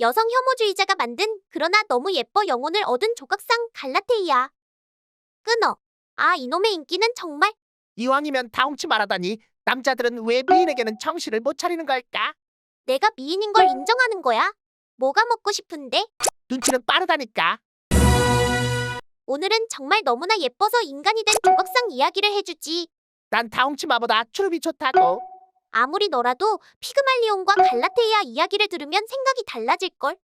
여성 혐오주의자가 만든 그러나 너무 예뻐 영혼을 얻은 조각상 갈라테이아. 끊어. 아, 이놈의 인기는 정말. 이왕이면 다홍치 말하다니. 남자들은 왜 미인에게는 정신을 못 차리는 걸까? 내가 미인인 걸 인정하는 거야. 뭐가 먹고 싶은데? 눈치는 빠르다니까. 오늘은 정말 너무나 예뻐서 인간이 된 조각상 이야기를 해주지. 난 다홍치마보다 추름이 좋다고. 아무리 너라도 피그말리온과 갈라테이아 이야기를 들으면 생각이 달라질걸.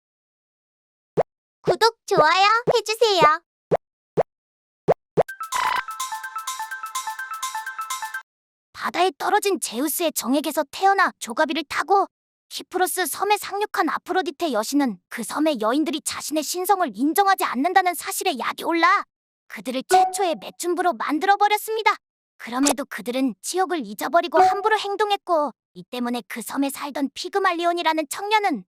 구독, 좋아요 해주세요. 바다에 떨어진 제우스의 정액에서 태어나 조가비를 타고 키프로스 섬에 상륙한 아프로디테 여신은 그 섬의 여인들이 자신의 신성을 인정하지 않는다는 사실에 약이 올라 그들을 최초의 매춘부로 만들어버렸습니다. 그럼에도 그들은 지옥을 잊어버리고 함부로 행동했고, 이 때문에 그 섬에 살던 피그말리온이라는 청년은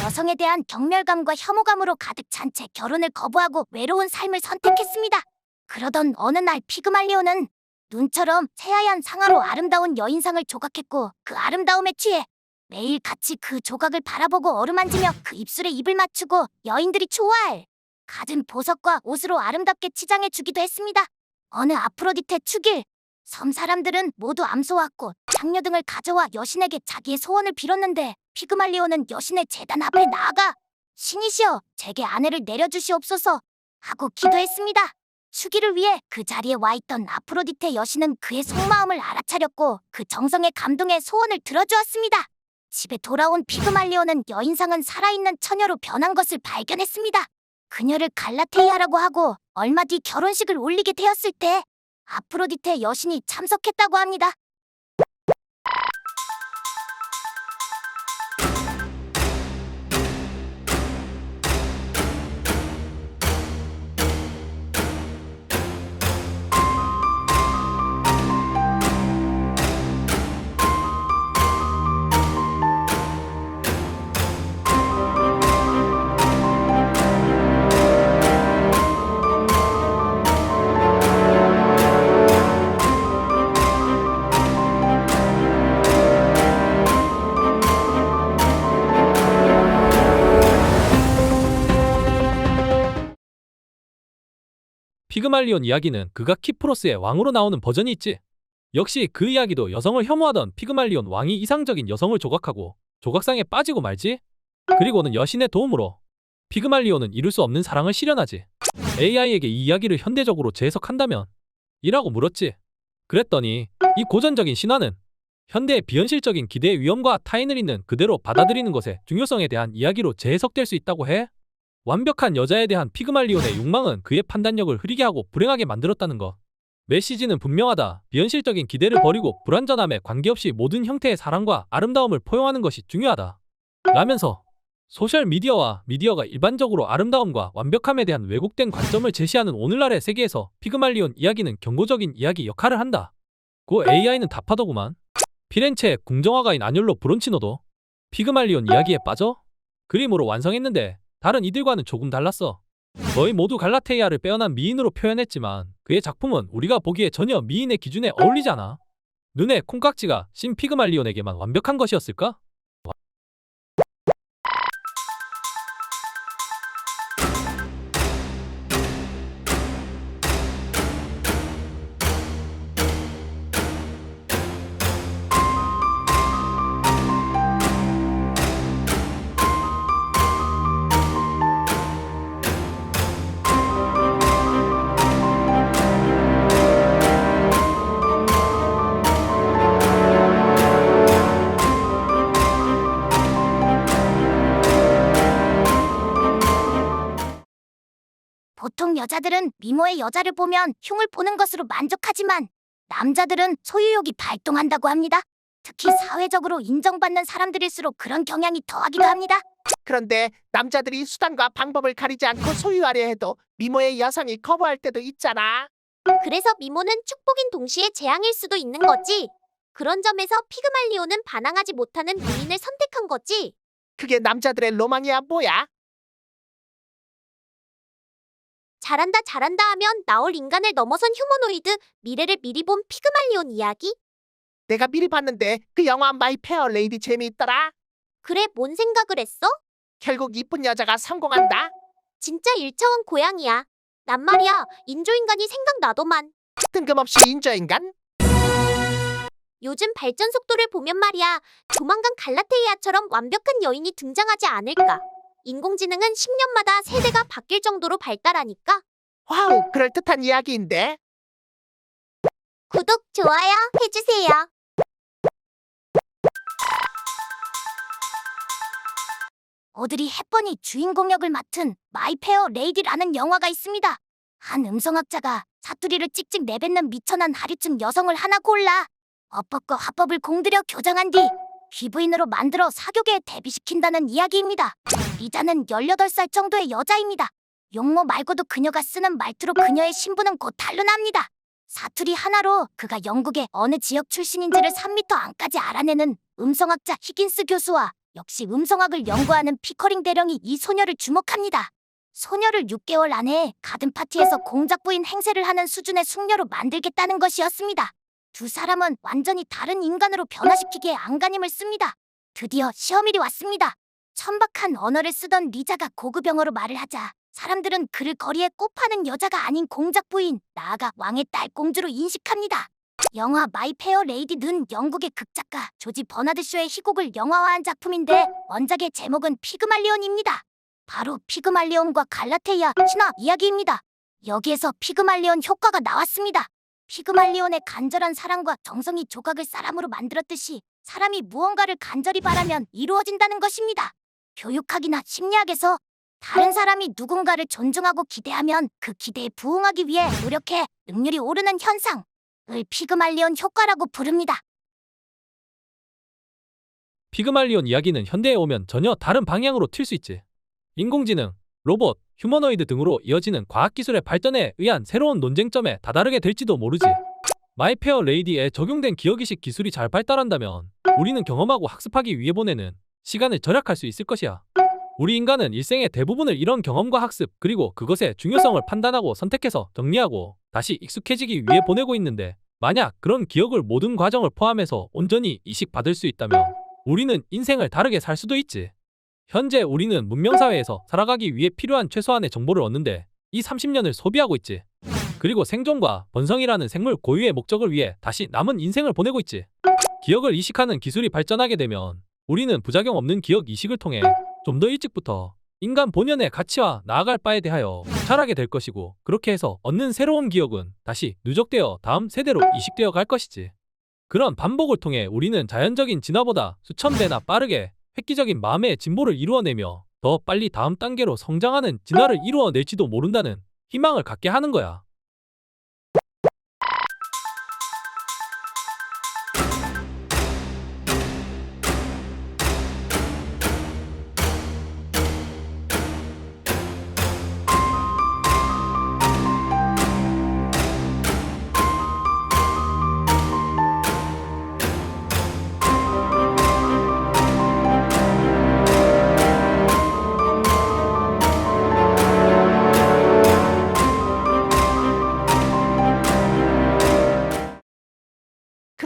여성에 대한 경멸감과 혐오감으로 가득 찬 채 결혼을 거부하고 외로운 삶을 선택했습니다. 그러던 어느 날 피그말리온은 눈처럼 새하얀 상아로 아름다운 여인상을 조각했고, 그 아름다움에 취해 매일 같이 그 조각을 바라보고 어루만지며 그 입술에 입을 맞추고 여인들이 좋아할 갖은 보석과 옷으로 아름답게 치장해 주기도 했습니다. 어느 아프로디테 축일, 섬 사람들은 모두 암소와 꽃, 장려 등을 가져와 여신에게 자기의 소원을 빌었는데, 피그말리온은 여신의 제단 앞에 나아가 신이시여, 제게 아내를 내려주시옵소서 하고 기도했습니다. 축일을 위해 그 자리에 와 있던 아프로디테 여신은 그의 속마음을 알아차렸고 그 정성에 감동해 소원을 들어주었습니다. 집에 돌아온 피그말리온은 여인상은 살아있는 처녀로 변한 것을 발견했습니다. 그녀를 갈라테이아라고 하고 얼마 뒤 결혼식을 올리게 되었을 때 아프로디테 여신이 참석했다고 합니다. 피그말리온 이야기는 그가 키프로스의 왕으로 나오는 버전이 있지. 역시 그 이야기도 여성을 혐오하던 피그말리온 왕이 이상적인 여성을 조각하고 조각상에 빠지고 말지. 그리고는 여신의 도움으로 피그말리온은 이룰 수 없는 사랑을 실현하지. AI에게 이 이야기를 현대적으로 재해석한다면? 이라고 물었지. 그랬더니 이 고전적인 신화는 현대의 비현실적인 기대의 위험과 타인을 있는 그대로 받아들이는 것의 중요성에 대한 이야기로 재해석될 수 있다고 해. 완벽한 여자에 대한 피그말리온의 욕망은 그의 판단력을 흐리게 하고 불행하게 만들었다는 것. 메시지는 분명하다. 비현실적인 기대를 버리고 불완전함에 관계없이 모든 형태의 사랑과 아름다움을 포용하는 것이 중요하다. 라면서 소셜미디어와 미디어가 일반적으로 아름다움과 완벽함에 대한 왜곡된 관점을 제시하는 오늘날의 세계에서 피그말리온 이야기는 경고적인 이야기 역할을 한다. 고 AI는 답하더구만. 피렌체의 궁정화가인 아뇰로 브론치노도 피그말리온 이야기에 빠져 그림으로 완성했는데 다른 이들과는 조금 달랐어. 거의 모두 갈라테이아를 빼어난 미인으로 표현했지만 그의 작품은 우리가 보기에 전혀 미인의 기준에 어울리지 않아. 눈의 콩깍지가 신 피그말리온에게만 완벽한 것이었을까? 보통 여자들은 미모의 여자를 보면 흉을 보는 것으로 만족하지만 남자들은 소유욕이 발동한다고 합니다. 특히 사회적으로 인정받는 사람들일수록 그런 경향이 더하기도 합니다. 그런데 남자들이 수단과 방법을 가리지 않고 소유하려 해도 미모의 여성이 거부할 때도 있잖아. 그래서 미모는 축복인 동시에 재앙일 수도 있는 거지. 그런 점에서 피그말리온은 반항하지 못하는 미인을 선택한 거지. 그게 남자들의 로망이야 뭐야? 잘한다 잘한다 하면 나올 인간을 넘어선 휴머노이드, 미래를 미리 본 피그말리온 이야기? 내가 미리 봤는데 그 영화 마이 페어 레이디 재미있더라. 그래, 뭔 생각을 했어? 결국 이쁜 여자가 성공한다. 진짜 일차원 고양이야. 난 말이야, 인조인간이 생각나더만. 뜬금없이 인조인간? 요즘 발전 속도를 보면 말이야, 조만간 갈라테이아처럼 완벽한 여인이 등장하지 않을까. 인공지능은 10년마다 세대가 바뀔 정도로 발달하니까. 와우, 그럴듯한 이야기인데. 구독, 좋아요 해주세요. 오드리 헵번이 주인공 역을 맡은 마이 페어 레이디라는 영화가 있습니다. 한 음성학자가 사투리를 찍찍 내뱉는 미천한 하류증 여성을 하나 골라 어법과 화법을 공들여 교정한 뒤 귀부인으로 만들어 사교계에 데뷔시킨다는 이야기입니다. 리자는 18살 정도의 여자입니다. 용모 말고도 그녀가 쓰는 말투로 그녀의 신분은 곧 탄로납니다. 사투리 하나로 그가 영국의 어느 지역 출신인지를 3m 안까지 알아내는 음성학자 히긴스 교수와 역시 음성학을 연구하는 피커링 대령이 이 소녀를 주목합니다. 소녀를 6개월 안에 가든 파티에서 공작 부인 행세를 하는 수준의 숙녀로 만들겠다는 것이었습니다. 두 사람은 완전히 다른 인간으로 변화시키기에 안간힘을 씁니다. 드디어 시험일이 왔습니다. 천박한 언어를 쓰던 리자가 고급 영어로 말을 하자 사람들은 그를 거리에 꼽하는 여자가 아닌 공작 부인, 나아가 왕의 딸 공주로 인식합니다. 영화 마이 페어 레이디는 영국의 극작가 조지 버나드 쇼의 희곡을 영화화한 작품인데 원작의 제목은 피그말리온입니다. 바로 피그말리온과 갈라테이아 신화 이야기입니다. 여기에서 피그말리온 효과가 나왔습니다. 피그말리온의 간절한 사랑과 정성이 조각을 사람으로 만들었듯이 사람이 무언가를 간절히 바라면 이루어진다는 것입니다. 교육학이나 심리학에서 다른 사람이 누군가를 존중하고 기대하면 그 기대에 부응하기 위해 노력해 능률이 오르는 현상을 피그말리온 효과라고 부릅니다. 피그말리온 이야기는 현대에 오면 전혀 다른 방향으로 튈 수 있지. 인공지능, 로봇, 휴머노이드 등으로 이어지는 과학기술의 발전에 의한 새로운 논쟁점에 다다르게 될지도 모르지. 마이페어 레이디에 적용된 기억이식 기술이 잘 발달한다면 우리는 경험하고 학습하기 위해 보내는 시간을 절약할 수 있을 것이야. 우리 인간은 일생의 대부분을 이런 경험과 학습 그리고 그것의 중요성을 판단하고 선택해서 정리하고 다시 익숙해지기 위해 보내고 있는데 만약 그런 기억을 모든 과정을 포함해서 온전히 이식받을 수 있다면 우리는 인생을 다르게 살 수도 있지. 현재 우리는 문명사회에서 살아가기 위해 필요한 최소한의 정보를 얻는데 이 30년을 소비하고 있지. 그리고 생존과 번성이라는 생물 고유의 목적을 위해 다시 남은 인생을 보내고 있지. 기억을 이식하는 기술이 발전하게 되면 우리는 부작용 없는 기억 이식을 통해 좀 더 일찍부터 인간 본연의 가치와 나아갈 바에 대하여 자라게 될 것이고 그렇게 해서 얻는 새로운 기억은 다시 누적되어 다음 세대로 이식되어 갈 것이지. 그런 반복을 통해 우리는 자연적인 진화보다 수천 배나 빠르게 획기적인 마음의 진보를 이루어내며 더 빨리 다음 단계로 성장하는 진화를 이루어낼지도 모른다는 희망을 갖게 하는 거야.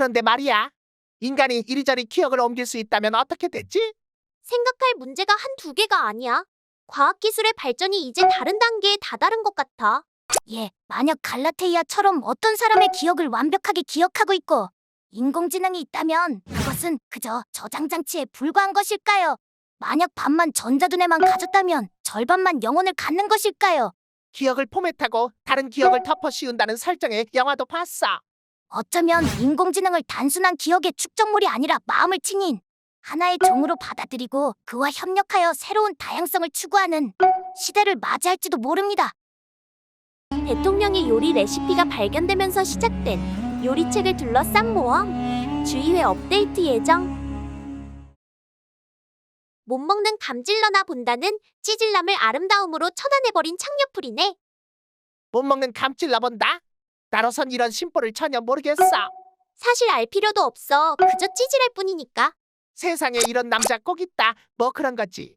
그런데 말이야, 인간이 이리저리 기억을 옮길 수 있다면 어떻게 되지? 생각할 문제가 한두 개가 아니야. 과학기술의 발전이 이제 다른 단계에 다다른 것 같아. 예, 만약 갈라테이아처럼 어떤 사람의 기억을 완벽하게 기억하고 있고 인공지능이 있다면 그것은 그저 저장장치에 불과한 것일까요? 만약 반만 전자두뇌만 가졌다면 절반만 영혼을 갖는 것일까요? 기억을 포맷하고 다른 기억을 덮어 씌운다는 설정의 영화도 봤어. 어쩌면 인공지능을 단순한 기억의 축적물이 아니라 마음을 지닌 하나의 종으로 받아들이고 그와 협력하여 새로운 다양성을 추구하는 시대를 맞이할지도 모릅니다. 대통령의 요리 레시피가 발견되면서 시작된 요리책을 둘러싼 모험. 주의회 업데이트 예정. 못 먹는 감질러나 본다는 찌질남을 아름다움으로 천안해버린 창녀풀이네. 못 먹는 감질 나본다. 나로선 이런 심보를 전혀 모르겠어. 사실 알 필요도 없어. 그저 찌질할 뿐이니까. 세상에 이런 남자 꼭 있다. 뭐 그런 거지.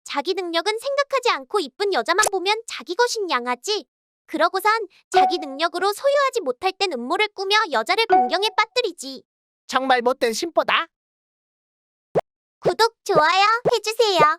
자기 능력은 생각하지 않고 이쁜 여자만 보면 자기 것인 양아지. 그러고선 자기 능력으로 소유하지 못할 땐 음모를 꾸며 여자를 공경에 빠뜨리지. 정말 못된 심보다. 구독, 좋아요 해주세요.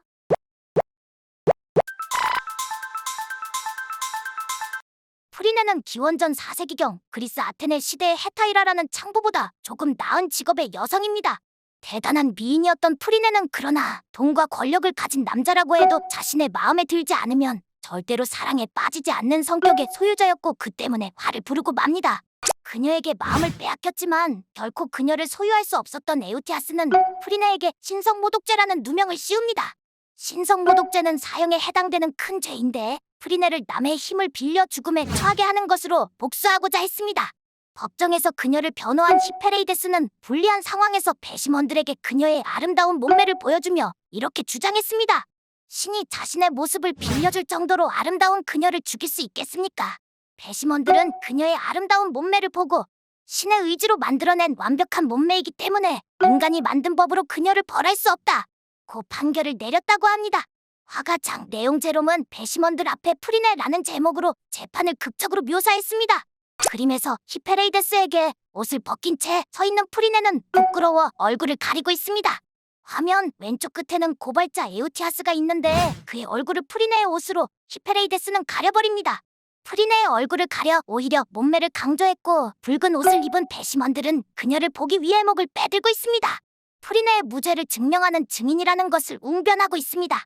프리네는 기원전 4세기경 그리스 아테네 시대의 헤타이라라는 창부보다 조금 나은 직업의 여성입니다. 대단한 미인이었던 프리네는 그러나 돈과 권력을 가진 남자라고 해도 자신의 마음에 들지 않으면 절대로 사랑에 빠지지 않는 성격의 소유자였고 그 때문에 화를 부르고 맙니다. 그녀에게 마음을 빼앗겼지만 결코 그녀를 소유할 수 없었던 에우티아스는 프리네에게 신성모독죄라는 누명을 씌웁니다. 신성모독죄는 사형에 해당되는 큰 죄인데 프리네를 남의 힘을 빌려 죽음에 처하게 하는 것으로 복수하고자 했습니다. 법정에서 그녀를 변호한 히페레이데스는 불리한 상황에서 배심원들에게 그녀의 아름다운 몸매를 보여주며 이렇게 주장했습니다. 신이 자신의 모습을 빌려줄 정도로 아름다운 그녀를 죽일 수 있겠습니까? 배심원들은 그녀의 아름다운 몸매를 보고 신의 의지로 만들어낸 완벽한 몸매이기 때문에 인간이 만든 법으로 그녀를 벌할 수 없다 고 판결을 내렸다고 합니다. 화가장 네옹제롬은 배심원들 앞에 프리네라는 제목으로 재판을 극적으로 묘사했습니다. 그림에서 히페레이데스에게 옷을 벗긴 채 서 있는 프리네는 부끄러워 얼굴을 가리고 있습니다. 화면 왼쪽 끝에는 고발자 에우티아스가 있는데 그의 얼굴을 프리네의 옷으로 히페레이데스는 가려버립니다. 프리네의 얼굴을 가려 오히려 몸매를 강조했고 붉은 옷을 입은 배심원들은 그녀를 보기 위해 목을 빼들고 있습니다. 프리네의 무죄를 증명하는 증인이라는 것을 웅변하고 있습니다.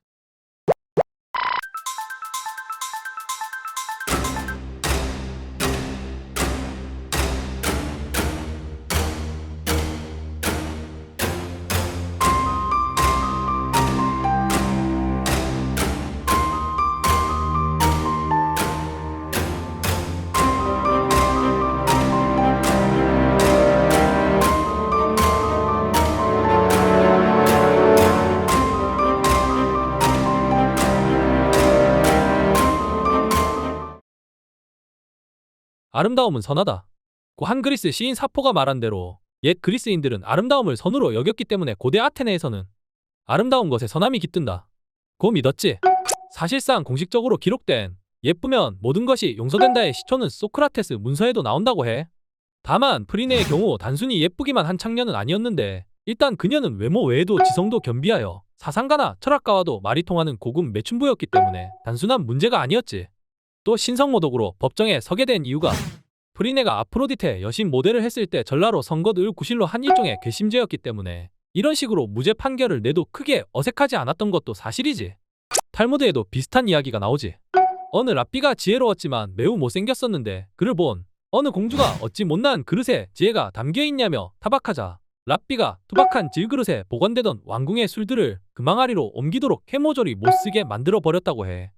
아름다움은 선하다. 고 한 그리스 시인 사포가 말한 대로 옛 그리스인들은 아름다움을 선으로 여겼기 때문에 고대 아테네에서는 아름다운 것에 선함이 깃든다 고 믿었지. 사실상 공식적으로 기록된 예쁘면 모든 것이 용서된다의 시초는 소크라테스 문서에도 나온다고 해. 다만 프리네의 경우 단순히 예쁘기만 한 창녀는 아니었는데 일단 그녀는 외모 외에도 지성도 겸비하여 사상가나 철학가와도 말이 통하는 고급 매춘부였기 때문에 단순한 문제가 아니었지. 또 신성모독으로 법정에 서게 된 이유가 프리네가 아프로디테 여신 모델을 했을 때 전라로 선것을 구실로 한 일종의 괘씸죄였기 때문에 이런 식으로 무죄 판결을 내도 크게 어색하지 않았던 것도 사실이지. 탈무드에도 비슷한 이야기가 나오지. 어느 랍비가 지혜로웠지만 매우 못생겼었는데 그를 본 어느 공주가 어찌 못난 그릇에 지혜가 담겨있냐며 타박하자 랍비가 투박한 질그릇에 보관되던 왕궁의 술들을 그 망아리로 옮기도록 해모조리 못쓰게 만들어버렸다고 해.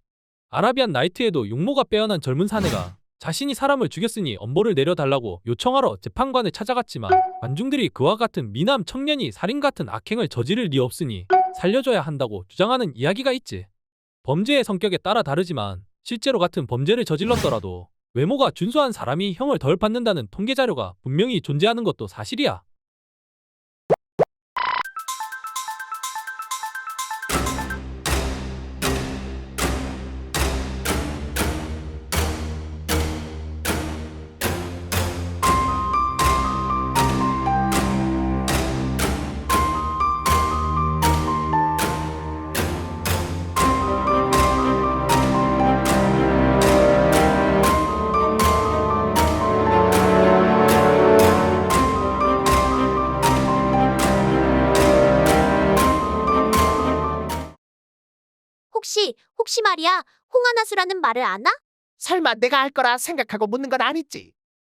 아라비안 나이트에도 육모가 빼어난 젊은 사내가 자신이 사람을 죽였으니 엄벌을 내려달라고 요청하러 재판관을 찾아갔지만 관중들이 그와 같은 미남 청년이 살인 같은 악행을 저지를 리 없으니 살려줘야 한다고 주장하는 이야기가 있지. 범죄의 성격에 따라 다르지만 실제로 같은 범죄를 저질렀더라도 외모가 준수한 사람이 형을 덜 받는다는 통계 자료가 분명히 존재하는 것도 사실이야. 혹시 말이야, 홍하나수라는 말을 아나? 설마 내가 알 거라 생각하고 묻는 건 아니지.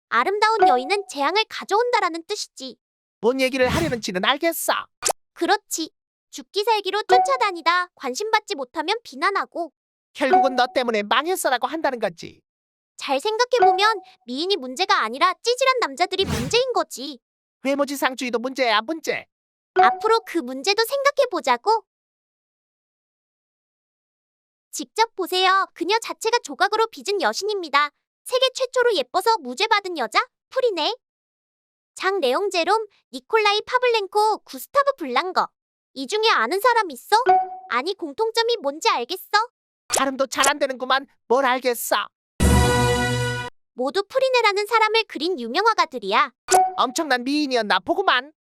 아름다운 여인은 재앙을 가져온다라는 뜻이지. 뭔 얘기를 하려는지는 알겠어. 그렇지. 죽기 살기로 쫓아다니다 관심받지 못하면 비난하고. 결국은 너 때문에 망했어라고 한다는 거지. 잘 생각해보면 미인이 문제가 아니라 찌질한 남자들이 문제인 거지. 외모지상주의도 문제야, 문제. 앞으로 그 문제도 생각해보자고. 직접 보세요. 그녀 자체가 조각으로 빚은 여신입니다. 세계 최초로 예뻐서 무죄받은 여자? 프리네. 장 레옹제롬, 니콜라이 파블렌코, 구스타브 블랑거. 이 중에 아는 사람 있어? 아니 공통점이 뭔지 알겠어? 발음도 잘 안 되는구만. 뭘 알겠어. 모두 프리네라는 사람을 그린 유명 화가들이야. 엄청난 미인이었나 보구만.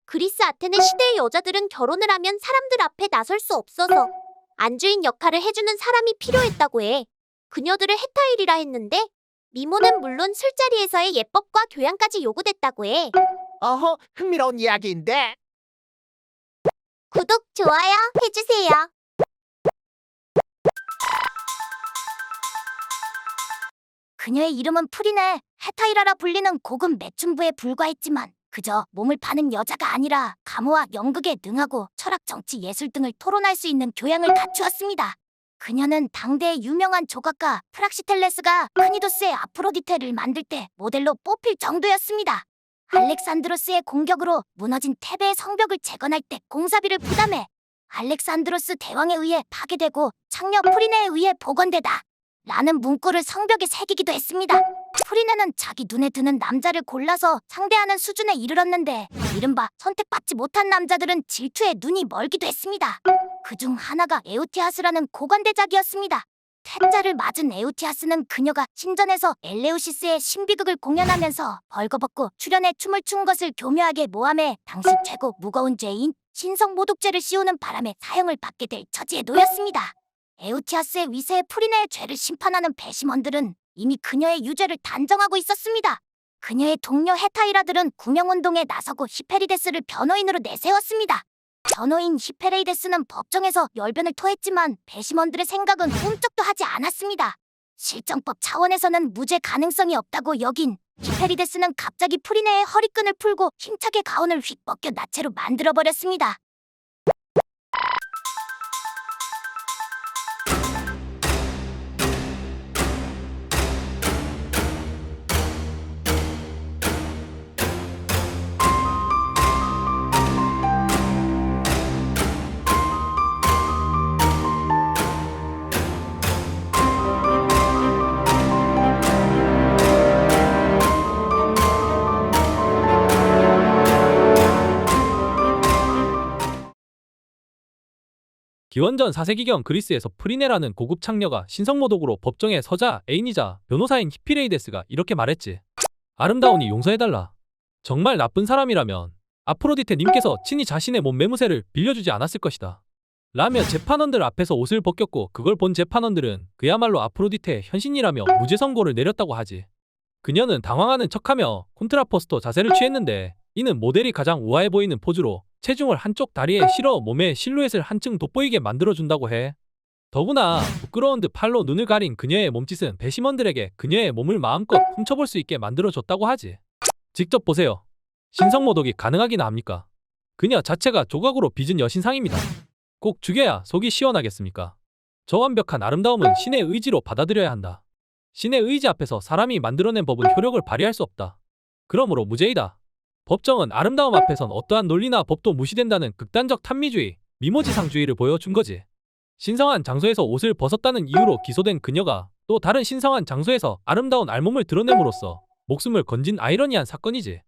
그리스 아테네 시대의 여자들은 결혼을 하면 사람들 앞에 나설 수 없어서 안주인 역할을 해주는 사람이 필요했다고 해. 그녀들을 헤타일이라 했는데 미모는 물론 술자리에서의 예법과 교양까지 요구됐다고 해. 어허, 흥미로운 이야기인데. 구독, 좋아요 해주세요. 그녀의 이름은 프리네. 헤타이라라 불리는 고급 매춘부에 불과했지만 그저 몸을 파는 여자가 아니라 가무와 연극에 능하고 철학, 정치, 예술 등을 토론할 수 있는 교양을 갖추었습니다. 그녀는 당대의 유명한 조각가 프락시텔레스가 크니도스의 아프로디테를 만들 때 모델로 뽑힐 정도였습니다. 알렉산드로스의 공격으로 무너진 테베의 성벽을 재건할 때 공사비를 부담해 알렉산드로스 대왕에 의해 파괴되고 창녀 프리네에 의해 복원되다 라는 문구를 성벽에 새기기도 했습니다. 프리네는 자기 눈에 드는 남자를 골라서 상대하는 수준에 이르렀는데 이른바 선택받지 못한 남자들은 질투에 눈이 멀기도 했습니다. 그중 하나가 에우티아스라는 고관대작이었습니다. 태자를 맞은 에우티아스는 그녀가 신전에서 엘레우시스의 신비극을 공연하면서 벌거벗고 출연해 춤을 춘 것을 교묘하게 모함해 당시 최고 무거운 죄인 신성모독죄를 씌우는 바람에 사형을 받게 될 처지에 놓였습니다. 에우티아스의 위세에 프리네의 죄를 심판하는 배심원들은 이미 그녀의 유죄를 단정하고 있었습니다. 그녀의 동료 헤타이라들은 구명운동에 나서고 히페리데스를 변호인으로 내세웠습니다. 변호인 히페레이데스는 법정에서 열변을 토했지만 배심원들의 생각은 꿈쩍도 하지 않았습니다. 실정법 차원에서는 무죄 가능성이 없다고 여긴 히페리데스는 갑자기 프리네의 허리끈을 풀고 힘차게 가운을 휙 벗겨 나체로 만들어버렸습니다. 기원전 4세기경 그리스에서 프리네라는 고급 창녀가 신성모독으로 법정에 서자 애인이자 변호사인 히피레이데스가 이렇게 말했지. 아름다우니 용서해달라. 정말 나쁜 사람이라면 아프로디테 님께서 친히 자신의 몸 매무새를 빌려주지 않았을 것이다. 라며 재판원들 앞에서 옷을 벗겼고 그걸 본 재판원들은 그야말로 아프로디테의 현신이라며 무죄 선고를 내렸다고 하지. 그녀는 당황하는 척하며 콘트라포스토 자세를 취했는데 이는 모델이 가장 우아해 보이는 포즈로 체중을 한쪽 다리에 실어 몸의 실루엣을 한층 돋보이게 만들어준다고 해. 더구나 부끄러운 듯 팔로 눈을 가린 그녀의 몸짓은 배심원들에게 그녀의 몸을 마음껏 훔쳐볼 수 있게 만들어줬다고 하지. 직접 보세요. 신성모독이 가능하긴 합니까? 그녀 자체가 조각으로 빚은 여신상입니다. 꼭 죽여야 속이 시원하겠습니까? 저 완벽한 아름다움은 신의 의지로 받아들여야 한다. 신의 의지 앞에서 사람이 만들어낸 법은 효력을 발휘할 수 없다. 그러므로 무죄이다. 법정은 아름다움 앞에선 어떠한 논리나 법도 무시된다는 극단적 탐미주의, 미모지상주의를 보여준 거지. 신성한 장소에서 옷을 벗었다는 이유로 기소된 그녀가 또 다른 신성한 장소에서 아름다운 알몸을 드러냄으로써 목숨을 건진 아이러니한 사건이지.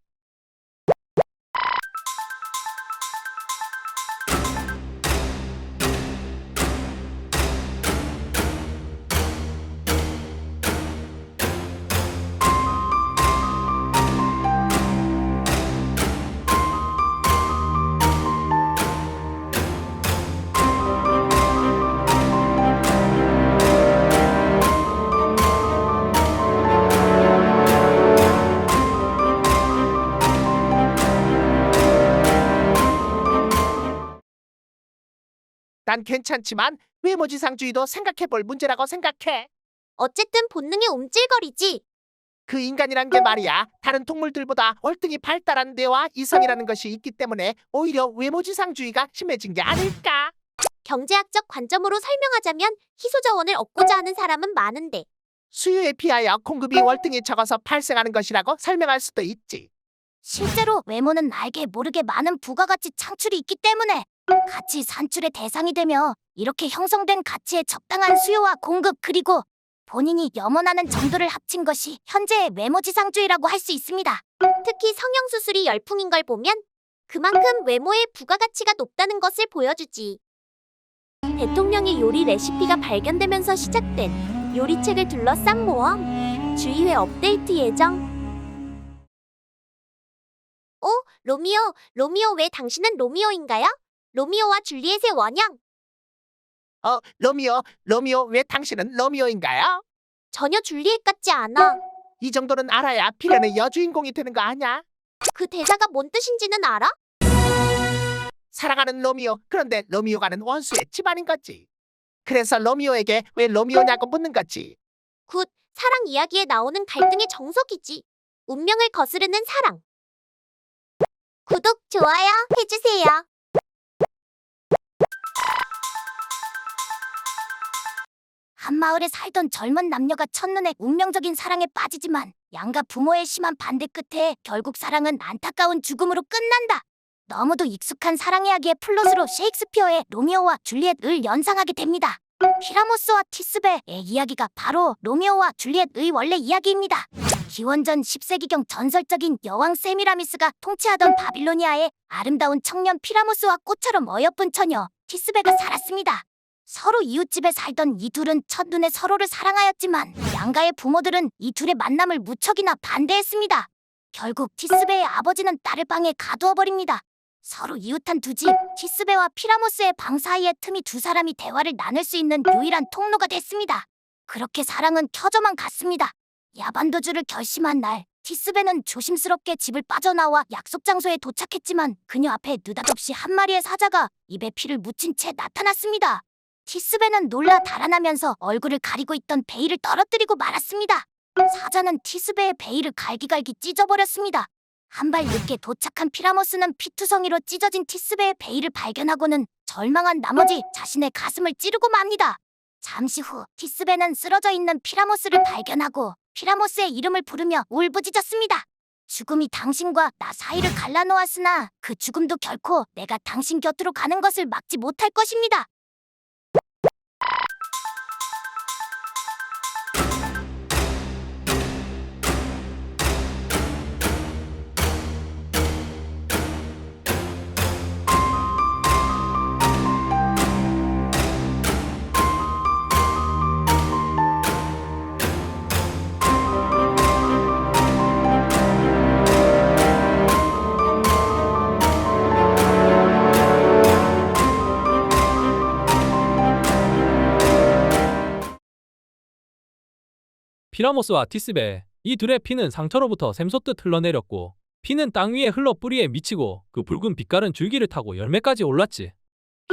난 괜찮지만 외모지상주의도 생각해볼 문제라고 생각해. 어쨌든 본능의 움찔거리지. 그 인간이란 게 말이야, 다른 동물들보다 월등히 발달한 뇌와 이성이라는 것이 있기 때문에 오히려 외모지상주의가 심해진 게 아닐까. 경제학적 관점으로 설명하자면 희소 자원을 얻고자 하는 사람은 많은데 수요에 비하여 공급이 월등히 적어서 발생하는 것이라고 설명할 수도 있지. 실제로 외모는 알게 모르게 많은 부가가치 창출이 있기 때문에 가치 산출의 대상이 되며 이렇게 형성된 가치의 적당한 수요와 공급 그리고 본인이 염원하는 정도를 합친 것이 현재의 외모지상주의라고 할 수 있습니다. 특히 성형수술이 열풍인 걸 보면 그만큼 외모의 부가가치가 높다는 것을 보여주지. 대통령의 요리 레시피가 발견되면서 시작된 요리책을 둘러싼 모험. 주의회 업데이트 예정. 로미오 왜 당신은 로미오인가요? 로미오와 줄리엣의 원형. 로미오 왜 당신은 로미오인가요? 전혀 줄리엣 같지 않아. 이 정도는 알아야 필연의 여주인공이 되는 거 아냐? 그 대사가 뭔 뜻인지는 알아? 사랑하는 로미오, 그런데 로미오가는 원수의 집안인 거지. 그래서 로미오에게 왜 로미오냐고 묻는 거지. 굿, 사랑 이야기에 나오는 갈등의 정석이지. 운명을 거스르는 사랑. 구독, 좋아요 해주세요. 한마을에 살던 젊은 남녀가 첫눈에 운명적인 사랑에 빠지지만 양가 부모의 심한 반대 끝에 결국 사랑은 안타까운 죽음으로 끝난다. 너무도 익숙한 사랑 이야기의 플롯으로 셰익스피어의 로미오와 줄리엣을 연상하게 됩니다. 피라모스와 티스베의 이야기가 바로 로미오와 줄리엣의 원래 이야기입니다. 기원전 10세기경 전설적인 여왕 세미라미스가 통치하던 바빌로니아에 아름다운 청년 피라모스와 꽃처럼 어여쁜 처녀 티스베가 살았습니다. 서로 이웃집에 살던 이 둘은 첫눈에 서로를 사랑하였지만 양가의 부모들은 이 둘의 만남을 무척이나 반대했습니다. 결국 티스베의 아버지는 딸을 방에 가두어버립니다. 서로 이웃한 두 집, 티스베와 피라모스의 방 사이의 틈이 두 사람이 대화를 나눌 수 있는 유일한 통로가 됐습니다. 그렇게 사랑은 켜져만 갔습니다. 야반도주를 결심한 날, 티스베는 조심스럽게 집을 빠져나와 약속 장소에 도착했지만 그녀 앞에 느닷없이 한 마리의 사자가 입에 피를 묻힌 채 나타났습니다. 티스베는 놀라 달아나면서 얼굴을 가리고 있던 베일을 떨어뜨리고 말았습니다. 사자는 티스베의 베일을 갈기갈기 찢어버렸습니다. 한 발 늦게 도착한 피라모스는 피투성이로 찢어진 티스베의 베일을 발견하고는 절망한 나머지 자신의 가슴을 찌르고 맙니다. 잠시 후 티스베는 쓰러져 있는 피라모스를 발견하고 피라모스의 이름을 부르며 울부짖었습니다. 죽음이 당신과 나 사이를 갈라놓았으나 그 죽음도 결코 내가 당신 곁으로 가는 것을 막지 못할 것입니다. 피라모스와 티스베, 이 둘의 피는 상처로부터 샘솟듯 흘러내렸고 피는 땅 위에 흘러 뿌리에 미치고 그 붉은 빛깔은 줄기를 타고 열매까지 올랐지.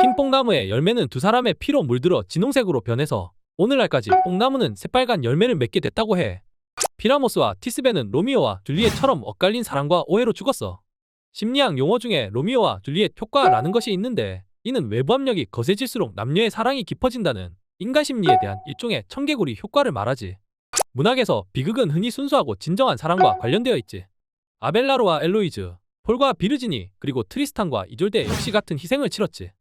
흰 뽕나무의 열매는 두 사람의 피로 물들어 진홍색으로 변해서 오늘날까지 뽕나무는 새빨간 열매를 맺게 됐다고 해. 피라모스와 티스베는 로미오와 줄리엣처럼 엇갈린 사랑과 오해로 죽었어. 심리학 용어 중에 로미오와 줄리엣 효과라는 것이 있는데 이는 외부 압력이 거세질수록 남녀의 사랑이 깊어진다는 인간 심리에 대한 일종의 청개구리 효과를 말하지. 문학에서 비극은 흔히 순수하고 진정한 사랑과 관련되어 있지. 아벨라르와 엘로이즈, 폴과 비르지니, 그리고 트리스탄과 이졸데 역시 같은 희생을 치렀지.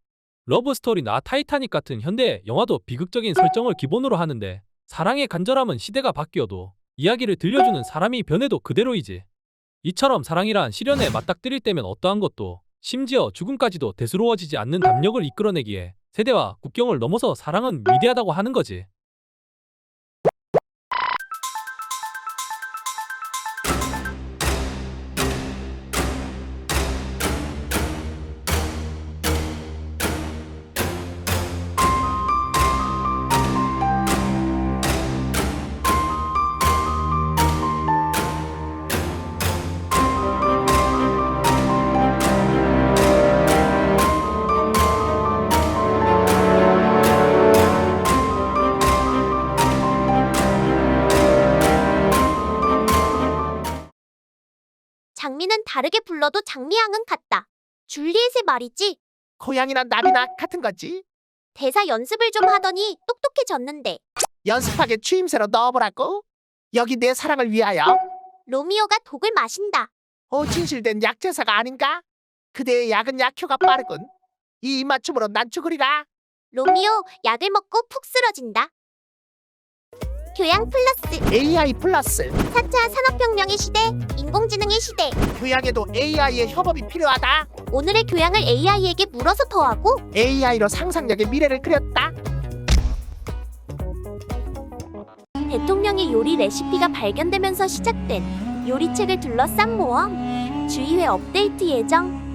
러브스토리나 타이타닉 같은 현대의 영화도 비극적인 설정을 기본으로 하는데 사랑의 간절함은 시대가 바뀌어도 이야기를 들려주는 사람이 변해도 그대로이지. 이처럼 사랑이란 시련에 맞닥뜨릴 때면 어떠한 것도 심지어 죽음까지도 대수로워지지 않는 담력을 이끌어내기에 세대와 국경을 넘어서 사랑은 위대하다고 하는 거지. 장미는 다르게 불러도 장미향은 같다. 줄리엣의 말이지. 고양이나 나비나 같은 거지. 대사 연습을 좀 하더니 똑똑해졌는데. 연습하게 추임새로 넣어보라고. 여기 내 사랑을 위하여. 로미오가 독을 마신다. 진실된 약제사가 아닌가? 그대의 약은 약효가 빠르군. 이 입맞춤으로 난 죽으리라. 로미오 약을 먹고 푹 쓰러진다. 교양 플러스. AI 플러스. 4차 산업혁명의 시대, 인공지능의 시대. 교양에도 AI의 협업이 필요하다. 오늘의 교양을 AI에게 물어서 더하고 AI로 상상력의 미래를 그렸다. 대통령의 요리 레시피가 발견되면서 시작된 요리책을 둘러싼 모험. 주의회 업데이트 예정.